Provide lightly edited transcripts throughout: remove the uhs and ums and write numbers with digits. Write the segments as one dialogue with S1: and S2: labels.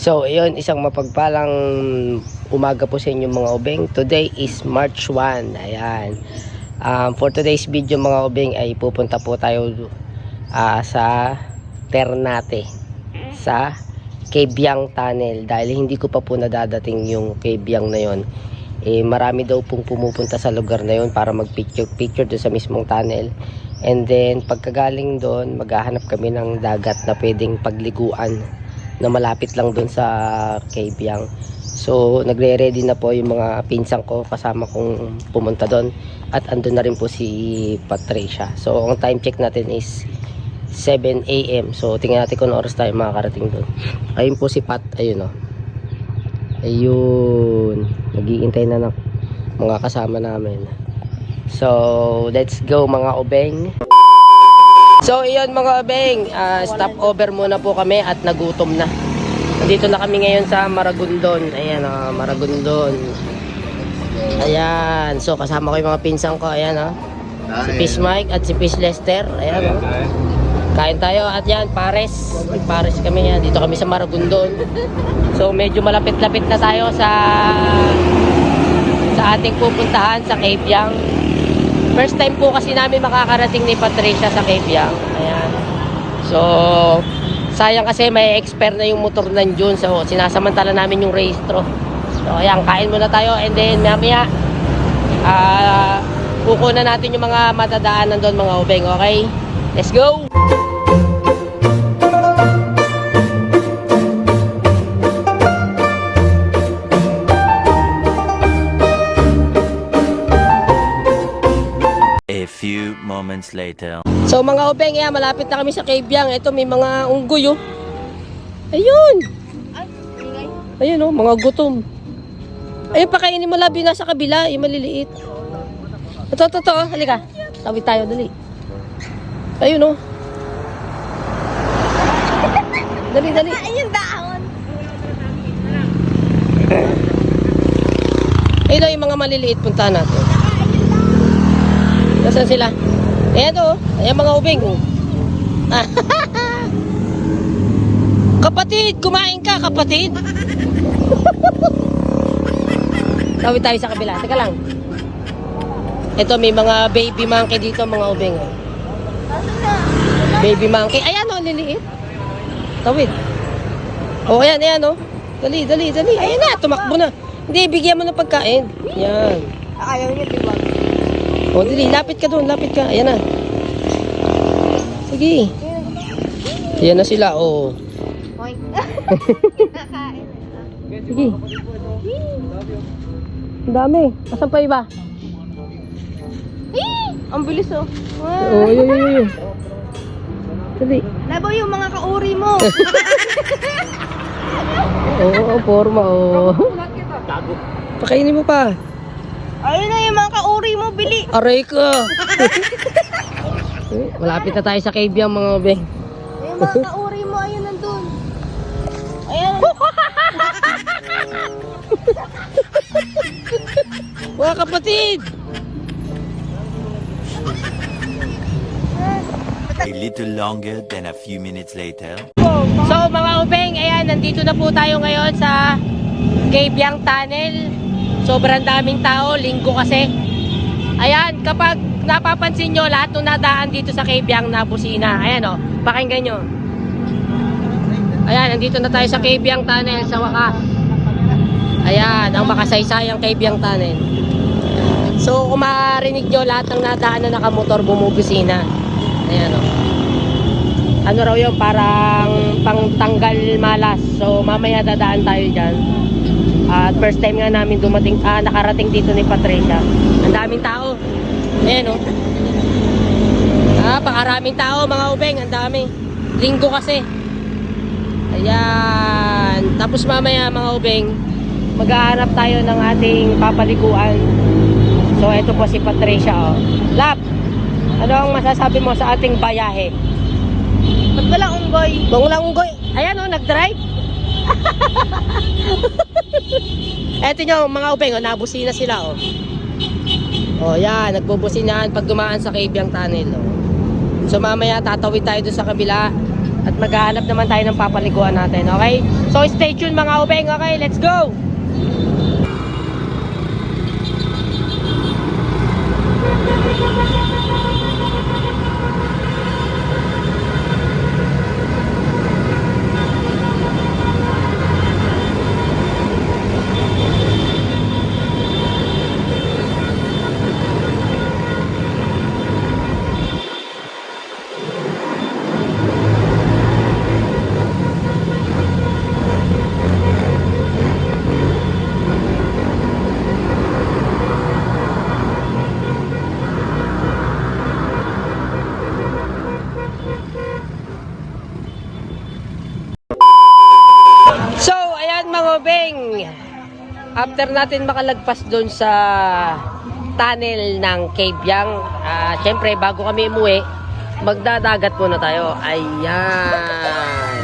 S1: So, ayun, isang mapagpalang umaga po sa inyo mga obeng. Today is March 1. Ayan. For today's video mga obeng ay pupunta po tayo sa Ternate, sa Cabyang Tunnel. Dahil hindi ko pa po nadadating yung Cabyang na yon. Marami daw pong pumupunta sa lugar na yon para mag-picture doon sa mismong tunnel. And then, pagkagaling doon, maghahanap kami ng dagat na pwedeng pagliguan na malapit lang doon sa Cabyang. So nagre-ready na po yung mga pinsang ko kasama kong pumunta doon, at andun na rin po si Patricia. So ang time check natin is 7 AM. So tingnan natin kung oras tayo makakarating doon. Ayun po si Pat, ayun o. Ayun, nag-iintay na ng mga kasama namin. So let's go mga obeng. So iyon mga obeng, stop over muna po kami at nagutom na. Dito na kami ngayon sa Maragondon. Ayan Maragondon. Ayan, so kasama ko yung mga pinsang ko. Ayan si Fish Mike at si Fish Lester. Ayan kain tayo at yan, pares. Pares kami yan. Dito kami sa Maragondon. So medyo malapit-lapit na tayo sa ating pupuntahan sa Cabyang. First time po kasi namin makakarating ni Patricia sa Cabyang. Ayan. So, sayang kasi may expire na yung motor nandiyon. So, sinasamantala namin yung rehistro. So, ayan, kain muna tayo. And then, mamaya, kukunan natin yung mga matadaanan doon mga obeng. Okay? Let's go!
S2: A few moments later.
S1: So mga obeng, malapit na kami sa Cabyang. Ito may mga unggoy oh. Ayun. Ayun oh, mga gutom. Ayun, pakainin mo labi na sa kabila, yung maliliit. Ito, oh, halika. Tawid tayo, dali. Ayun oh. Dali.
S3: Ayun daon.
S1: Ayun oh, yung mga maliliit, puntahan natin. Nasaan sila? Ayan o. Ayan mga ubing. Kapatid, kumain ka kapatid. Tawid tayo sa kabila. Teka lang. Ito may mga baby monkey dito mga ubing. Baby monkey. Ayan o, liliit. Tawid. O ayan o. Dali. Ayan na, tumakbo na. Hindi, bigyan mo ng pagkain. Yan.
S3: Ayaw niya, diba?
S1: O, dili, lapit ka doon, lapit ka. Ayan na. Sige. Ayan na sila, o.
S3: Oink. Kinakain.
S1: Sige. Ang dami. Asan pa iba?
S3: Ang bilis oh.
S1: O, yun. Dali.
S3: Labo yung mga kauri mo.
S1: Oo, forma, o. Pakainin mo pa.
S3: Ayun na yung mga kauri mo, bili.
S1: Aray ka. Malapit na tayo sa Cabyang mga obeng.
S3: Yung mga kauri mo, ayun nandun. Ayan.
S1: Mga kapatid.
S2: A little longer than a few minutes later.
S1: So mga obeng, ayan, nandito na po tayo ngayon sa Cabyang Tunnel. Sobrang daming tao, linggo kasi. Ayan, kapag napapansin nyo, lahat ng nadaan dito sa Cabyang na busina. Ayan o, pakinggan nyo. Ayan, nandito na tayo sa Cabyang Tunnel sa wakas. Ayan, ang makasaysayang Cabyang Tunnel. So, kung marinig nyo, lahat ng nadaan na nakamotor bumubusina. Ayan o. Ano raw yun, parang pangtanggal malas. So, mamaya dadaan tayo dyan. At first time nga namin nakarating dito ni Patricia. Ang daming tao. Ayan o. Pakaraming tao mga ubeng. Ang dami. Linggo kasi. Ayan. Tapos mamaya mga ubeng, maghahanap tayo ng ating papaliguan. So ito po si Patricia o. Lap, ano ang masasabi mo sa ating bayahe?
S3: Ba't walang unggoy?
S1: Walang unggoy. Ayan o, nag-drive. Eto nyo mga ubeng, nabusina sila o. O yan, nagbubusinahan pag dumaan sa Cabyang Tunnel o. So mamaya tatawid tayo doon sa kabila At maghahanap naman tayo ng papaliguan natin, okay? So stay tuned mga obeng, okay? Let's go! So, ayan mga obeng. After natin makalagpas doon sa tunnel ng Cave Yang, syempre bago kami umuwi, magdadagat muna tayo. Ayan.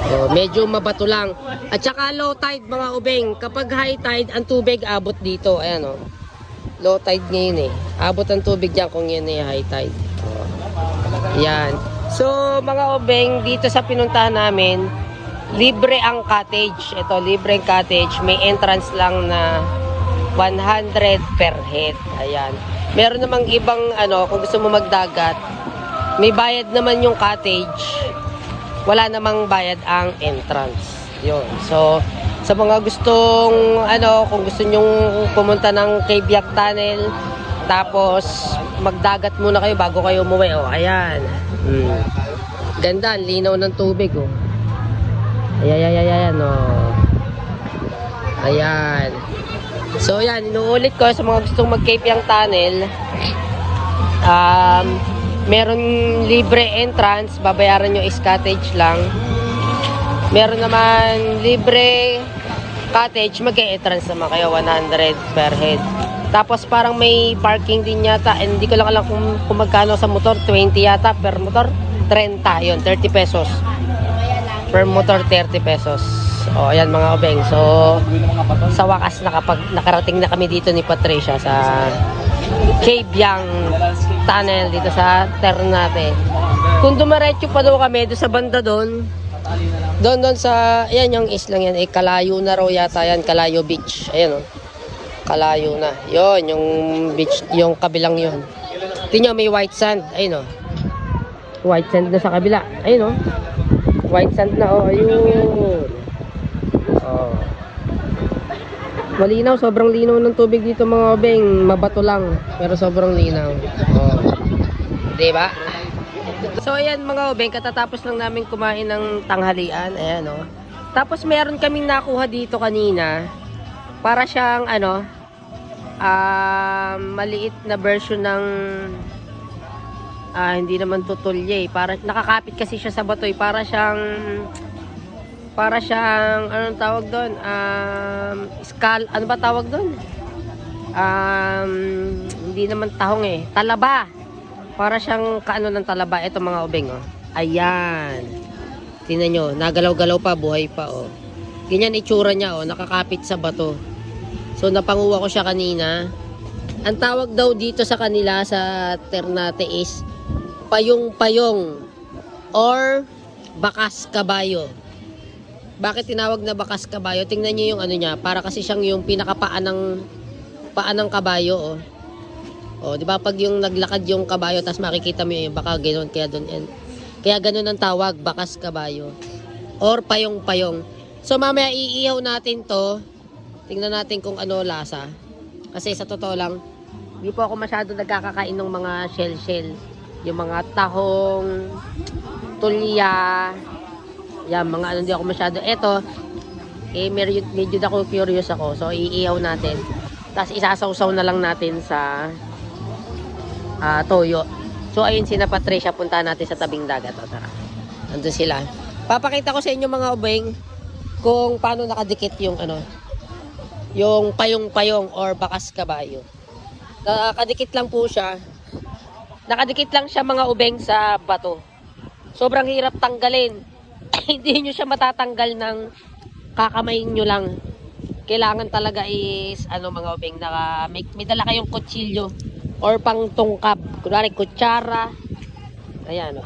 S1: So, medyo mabato lang. At saka low tide mga obeng. Kapag high tide, ang tubig abot dito. Ayan o. Low tide ngayon eh. Abot ang tubig dyan kung yan eh high tide. Ayan. So, mga obeng, dito sa pinuntahan namin, libre ang cottage. Ito, libre ang cottage. May entrance lang na 100 per head. Ayan. Meron namang ibang, kung gusto mo magdagat, may bayad naman yung cottage. Wala namang bayad ang entrance. Yun. So, sa mga gustong, kung gusto nyong pumunta ng Cave Yang Tunnel, tapos magdagat muna kayo bago kayo umuwi. Oh, ayan. Ganda, ang linaw ng tubig, oh. Ayan, oh. Ayan. So, yan, inuulit ko sa mga gustong mag-Cave Yang Tunnel. Meron libre entrance, babayaran nyo is cottage lang. Meron naman libre cottage, mag-e-entrance naman kayo, 100 per head. Tapos parang may parking din yata, hindi ko lang alam kung magkano sa motor, 20 yata per motor, 30, yun, 30 pesos. Per motor, 30 pesos. O, ayan mga obeng. So, sa wakas, nakarating na kami dito ni Patricia sa Cave Yang Tunnel dito sa Ternate. Kung dumiretso pa daw kami doon sa banda doon sa, ayan yung islang yan, Kalayo na raw yata yan, Kalayo Beach. Ayan o, Kalayo na. Yun, yung beach, yung kabilang yun. Tingnan may white sand, ayun o. White sand na sa kabila, ayun o. White sand na, oh, ayun. Oh. Malinaw, sobrang linaw ng tubig dito mga obeng. Mabato lang, pero sobrang linaw. Oh. Diba? So ayan mga obeng, katatapos lang namin kumain ng tanghalian. Ayan oh. Tapos meron kaming nakuha dito kanina. Para siyang maliit na version ng hindi naman tutulye. Para nakakapit kasi siya sa batoy. Para siyang anong tawag doon? Ano ba tawag doon? Hindi naman tahong eh. Talaba. Para siyang kaano ng talaba. Ito mga obeng oh. Ayan. Tingnan nyo, nagalaw-galaw pa, buhay pa oh. Ganyan itsura niya oh, nakakapit sa bato. So napanguha ko siya kanina. Ang tawag daw dito sa kanila sa Ternate is payong-payong or bakas kabayo. Bakit tinawag na bakas kabayo? Tingnan niyo yung ano niya, para kasi siyang yung pinakapaan ng kabayo oh. Oh, 'di ba pag yung naglakad yung kabayo tapos makikita mo yung baka ganoon kaya ganoon ang tawag, bakas kabayo or payong-payong. So mamaya iihaw natin 'to. Tingnan natin kung ano lasa. Kasi sa totoo lang, hindi po ako masyado nagkakakain ng mga shell, yung mga tahong, tulya, yan, mga ano, hindi ako masyado. Eto, medyo ako curious ako. So, iihaw natin. Tapos, isasawsaw na lang natin sa toyo. So, ayun sina Patricia. Puntahan natin sa tabing dagat. O, tara. Nandun sila. Papakita ko sa inyo mga obeng kung paano nakadikit yung yung payong-payong or bakas kabayo. Nakadikit lang po siya. Nakadikit lang siya mga obeng sa bato. Sobrang hirap tanggalin. Hindi nyo siya matatanggal ng kakamayin nyo lang. Kailangan talaga is mga obeng, may dala kayong kutsilyo or pang tungkap. Kunwari kutsara. Ayan.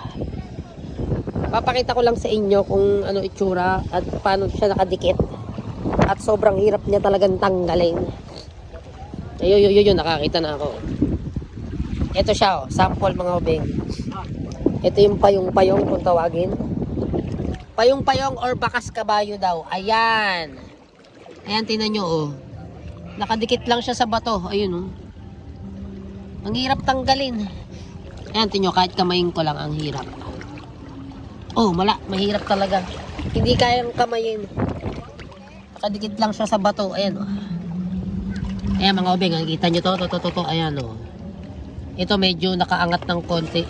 S1: Papakita ko lang sa inyo kung ano itsura at paano siya nakadikit. At sobrang hirap niya talagang tanggalin. Ayun, nakakita na ako. Ito siya, sample mga obeng. Ito yung payong-payong kung tawagin. Payong-payong or bakas kabayo daw. Ayan. Ayan, tingnan nyo, oh. Nakadikit lang siya sa bato. Ayun, oh. Ang hirap tanggalin. Ayan, tingnan nyo, kahit kamayin ko lang, ang hirap. Oh, mahirap talaga. Hindi kayang kamayin. Nakadikit lang siya sa bato. Ayan, oh. Ayan, mga obeng, nakikita nyo to. Ayan, oh. Ito medyo nakaangat ng konti.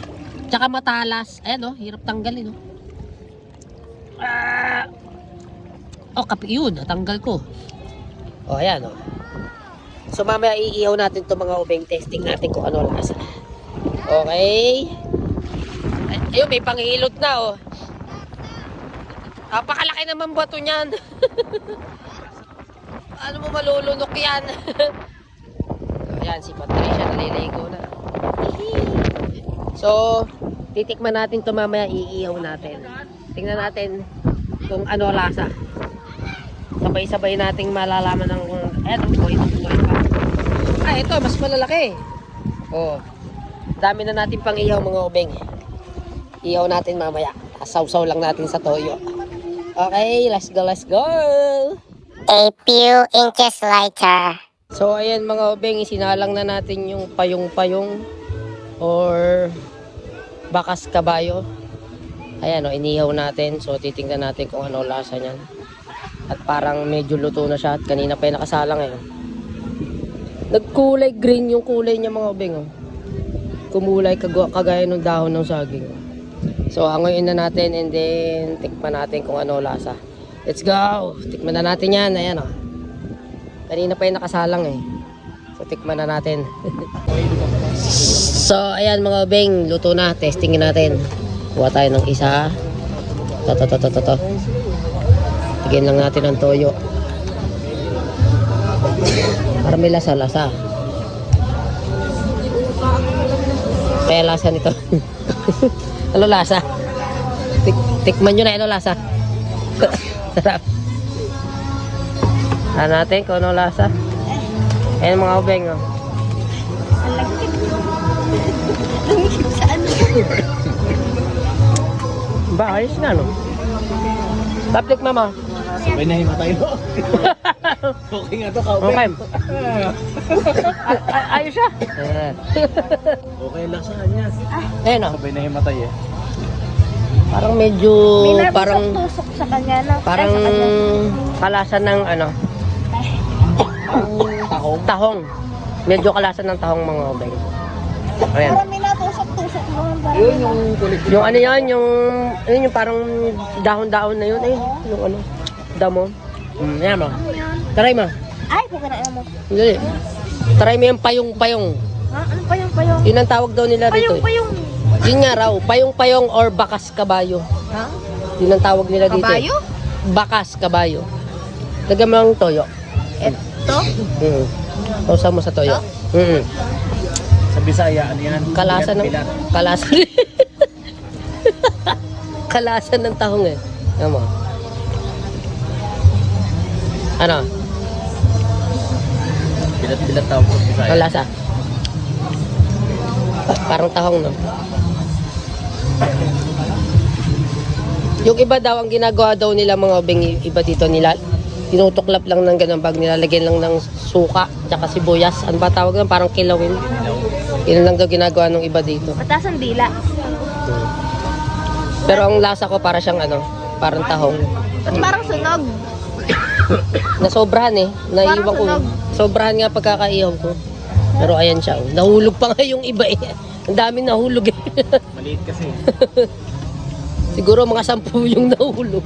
S1: Tsaka matalas. Ayan, oh, hirap tanggalin, oh. Oh, yun, natanggal ko. Oh, ayan, oh. So, mamaya iihaw natin itong mga ubeng. Testing natin kung ano lasa. Okay. Ayun, may panghilot na, oh. Napakalaki naman bato niyan. Ano mo malulunok yan? Ayan, si Patricia naliligo na. So, titikman natin ito mamaya, iihaw natin. Tingnan natin kung ano lasa. Sabay-sabay nating malalaman ng ito, mas malalaki. Oh. Dami na natin pang ihaw mga ubeng. Ihaw natin mamaya. Sausaw lang natin sa toyo. Okay, let's go.
S4: A few inches later.
S1: So ayan mga ubeng, isinalang na natin yung payong-payong or bakas kabayo. Ayan o, inihaw natin. So titingnan natin kung ano lasa niyan. At parang medyo luto na siya. At kanina pa yung nakasalang eh. Nagkulay green yung kulay niya mga ubeng. Oh. Kumulay kagaya ng dahon ng saging. So hangoyin na natin and then tikman natin kung ano lasa. Let's go! Tikman na natin yan. Ayan o. Kanina pa yung nakasalang eh. So tikman na natin. So ayan mga ubeng, luto na. Testingin natin. Kuha tayo ng isa. To. Tigyan lang natin ang toyo. Para may lasa-lasa. Kaya lasa nito. Ano lasa? Tikman nyo na, ano lasa? Sarap. Tignan natin kung ano lasa. Ayan mga ubeng. Oh.
S3: Saan?
S1: Ba, ayos na no? Taplik mama.
S5: Sabay na himatay mo. Okay nga to, kaupin.
S1: Okay. Ayos siya.
S5: Okay lang sa kanya.
S1: Ayan o.
S5: Sabay na himatay eh.
S1: Parang medyo, parang
S3: tusok sa kanya na.
S1: parang kalasan ng ano,
S5: Tahong.
S1: tahong. Medyo kalasan ng tahong mga ubeng. Ayan.
S3: Parang may natusok-tusok naman.
S5: Yun yung kulit.
S1: Yung ano yan, yung parang dahon-dahon na yun. Ayun, yung ano, damo. Ayan mo. Try mo.
S3: Ay, kukunain mo.
S1: Hindi. Try mo yung payong-payong.
S3: Ha? Ano payong-payong?
S1: Yun ang tawag daw nila rito.
S3: Payong-payong.
S1: Yun nga raw, payong-payong or bakas kabayo.
S3: Ha?
S1: Yun ang tawag nila dito.
S3: Kabayo?
S1: Bakas kabayo. Lagyan mo ng toyo.
S3: Ito?
S1: Sausaw mo sa toyo.
S5: Sa Bisaya, ano yan?
S1: Kalasan ng
S5: Pilat.
S1: kalasan. Kalasan ng tahong eh. Ayan mo. Ano?
S5: Pilat tawag sa Bisaya.
S1: Ang lasa. Parang tahong, no? Yung iba daw, ang ginagawa daw nila mga ubeng, iba dito nila, tinutuklap lang ng ganun bag, nilalagyan lang ng suka, tsaka sibuyas. Ano ba tawag nun? Parang kilawin. Yun lang daw ginagawa ng iba dito.
S3: Mataas ang dila.
S1: Pero ang lasa ko para siyang ano, parang tahong.
S3: Parang sunog.
S1: Nasobrahan eh. Naiiwan ko.
S3: sunog.
S1: Sobrahan nga pagkakaihaw ko. Pero ayan siya. Oh. Nahulog pa nga yung iba eh. Ang dami nahulog eh.
S5: Maliit kasi.
S1: Siguro mga 10 yung nahulog.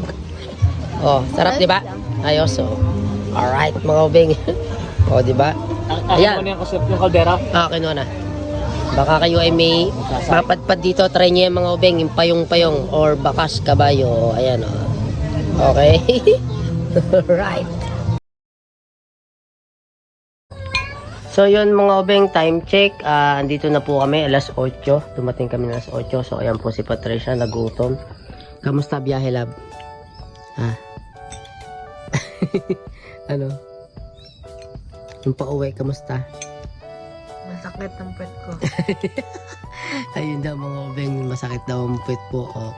S1: Oh, sarap 'di ba? Ayos oh. Alright, mga ubeng. Oh, 'di ba?
S5: Ayan. Ano yung kasip yung kaldera?
S1: Kinuha na. Baka kayo ay may mapadpad dito. Try niyo yung mga ubeng, yung payong-payong or bakas kabayo. Ayan oh. Okay. Right. So yun mga ubeng, time check. Andito na po kami, alas 8. Dumating kami na alas 8. So ayan po si Patricia, nagutom. Kamusta biyahe, lab? Ha? Ano? Yung pauwi, kamusta?
S3: Masakit ang pet ko.
S1: Ayun daw mga obeng, masakit daw ang puwet po. O,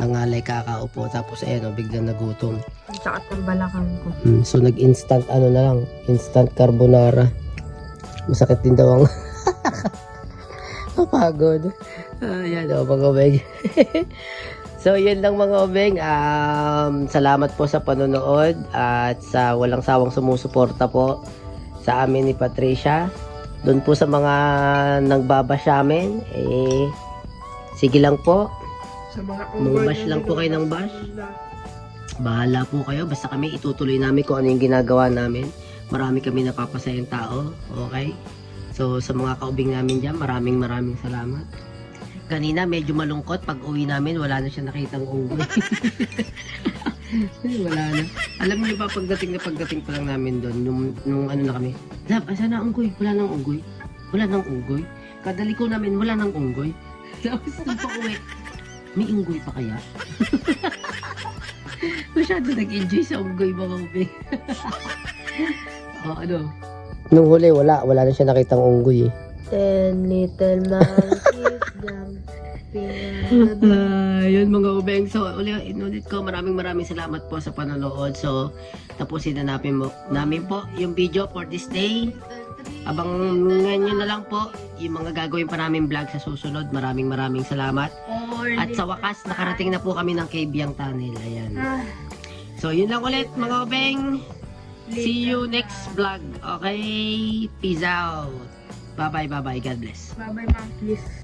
S1: nangalay kakaupo, tapos ayun, biglang nagutom.
S3: Ang sakit ng balakang ko.
S1: So nag-instant ano na lang, instant carbonara. Masakit din daw ang napagod. Ayan o mga obeng. So yun lang mga obeng. Salamat po sa panonood at sa walang sawang sumusuporta po sa amin ni Patricia. Doon po sa mga nagbabash sa amin, sige lang po.
S3: Sa mga
S1: Mag-bash lang po kayo ng bash. Bahala po kayo. Basta kami itutuloy namin kung ano yung ginagawa namin. Marami kami napapasayang tao. Okay? So sa mga kaubing namin dyan, maraming salamat. Kanina medyo malungkot. Pag uwi namin, wala na siya nakitang unggoy. Wala na. Alam niyo ba, pagdating pa lang namin doon, nung ano na kami, Lab, asan na unggoy? Wala nang unggoy. Wala nang unggoy. Kadaliko namin, wala nang unggoy. Tapos nung pa-uwi, may unggoy pa kaya? Masyado nag-enjoy sa unggoy mga ube. O ano? Nung huli, wala na siya nakitang unggoy eh.
S3: 10 little monkeys jumping.
S1: Yun mga ubeng. So, inulit ko, maraming salamat po sa panonood. So, tapusin na namin po yung video for this day. Abang nyo na lang po yung mga gagawin pa namin vlog sa susunod. Maraming salamat. At sa wakas, nakarating na po kami ng Kabyang Tunnel. Ayan. So, yun lang ulit mga ubeng. See you next vlog. Okay? Peace out. Bye-bye. God bless.
S3: Bye-bye, monkeys.